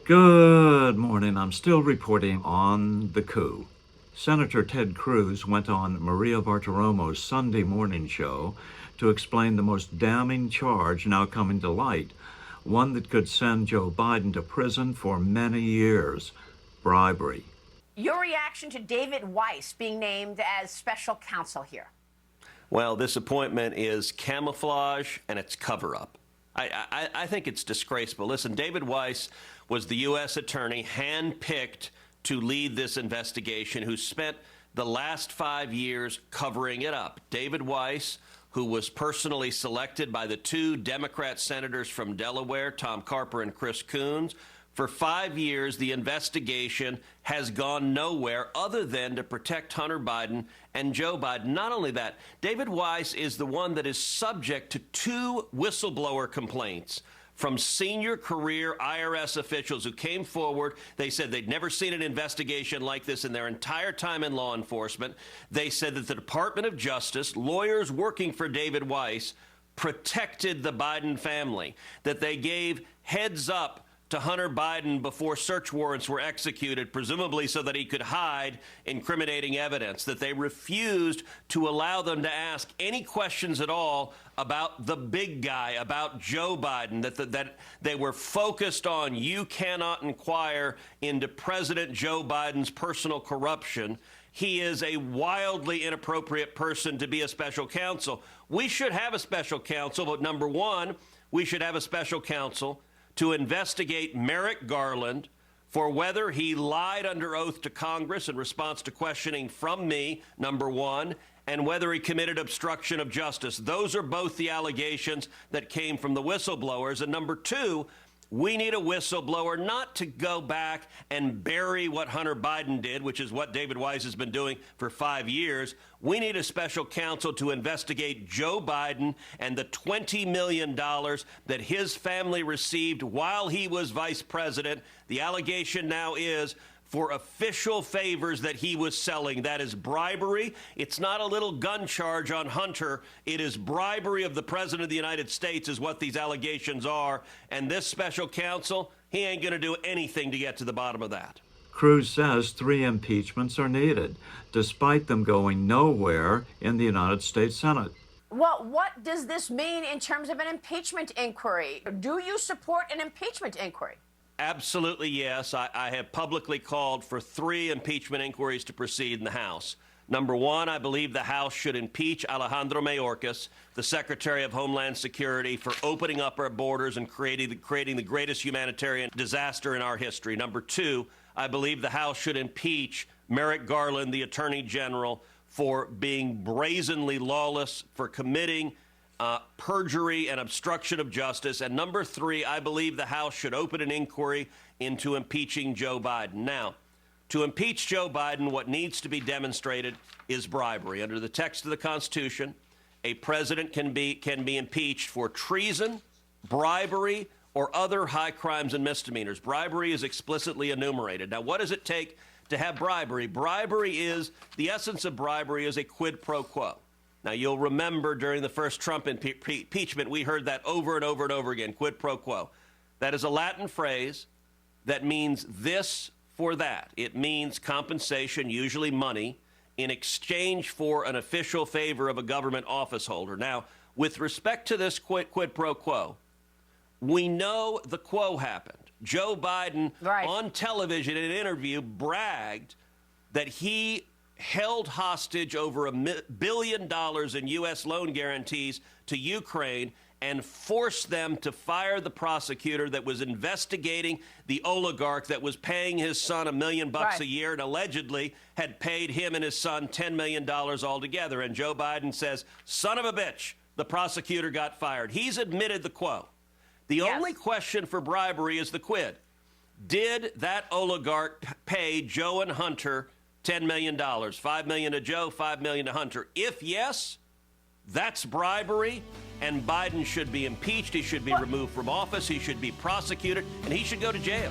Good morning. I'm still reporting on the coup. Senator Ted Cruz went on Maria Bartiromo's Sunday morning show to explain the most damning charge now coming to light, one that could send Joe Biden to prison for many years: bribery. Your reaction to David Weiss being named as special counsel here? Well, this appointment is camouflage and it's cover-up. I think it's disgraceful. Listen, David Weiss was the U.S. attorney handpicked to lead this investigation, who spent the last 5 years covering it up. David Weiss, who was personally selected by the two Democrat senators from Delaware, Tom Carper and Chris Coons. For 5 years, the investigation has gone nowhere other than to protect Hunter Biden and Joe Biden. Not only that, David Weiss is the one that is subject to two whistleblower complaints from senior career IRS officials who came forward. They said they'd never seen an investigation like this in their entire time in law enforcement. They said that the Department of Justice, lawyers working for David Weiss, protected the Biden family, that they gave heads up to Hunter Biden before search warrants were executed, presumably so that he could hide incriminating evidence, that they refused to allow them to ask any questions at all about the big guy, about Joe Biden, that they were focused on: you cannot inquire into President Joe Biden's personal corruption. He is a wildly inappropriate person to be a special counsel. We should have a special counsel, but number one, we should have a special counsel to investigate Merrick Garland for whether he lied under oath to Congress in response to questioning from me, number one, and whether he committed obstruction of justice. Those are both the allegations that came from the whistleblowers. And number two, we need a whistleblower not to go back and bury what Hunter Biden did, which is what David Weiss has been doing for 5 years. We need a special counsel to investigate Joe Biden and the $20 million that his family received while he was vice president. The allegation now is for official favors that he was selling. That is bribery. It's not a little gun charge on Hunter. It is bribery of the President of the United States is what these allegations are. And this special counsel, he ain't going to do anything to get to the bottom of that. Cruz says 3 impeachments are needed, despite them going nowhere in the United States Senate. Well, what does this mean in terms of an impeachment inquiry? Do you support an impeachment inquiry? Absolutely, yes. I have publicly called for 3 impeachment inquiries to proceed in the House. Number one, I believe the House should impeach Alejandro Mayorkas, the Secretary of Homeland Security, for opening up our borders and creating the greatest humanitarian disaster in our history. Number two, I believe the House should impeach Merrick Garland, the Attorney General, for being brazenly lawless, for committing perjury and obstruction of justice. And number three, I believe the House should open an inquiry into impeaching Joe Biden. Now, to impeach Joe Biden, what needs to be demonstrated is bribery. Under the text of the Constitution, a president can be impeached for treason, bribery, or other high crimes and misdemeanors. Bribery is explicitly enumerated. Now, what does it take to have bribery? The essence of bribery is a quid pro quo. Now, you'll remember during the first Trump impeachment, we heard that over and over and over again, quid pro quo. That is a Latin phrase that means this for that. It means compensation, usually money, in exchange for an official favor of a government office holder. Now, with respect to this quid pro quo, we know the quo happened. Joe Biden, on television in an interview, bragged that he held hostage over $1 billion in U.S. loan guarantees to Ukraine and forced them to fire the prosecutor that was investigating the oligarch that was paying his son $1 million a year and allegedly had paid him and his son $10 million altogether. And Joe Biden says, son of a bitch, the prosecutor got fired. He's admitted the quo. The only question for bribery is the quid. Did that oligarch pay Joe and Hunter $10 million, $5 million to Joe, $5 million to Hunter? If yes, that's bribery, and Biden should be impeached. He should be removed from office. He should be prosecuted, and he should go to jail.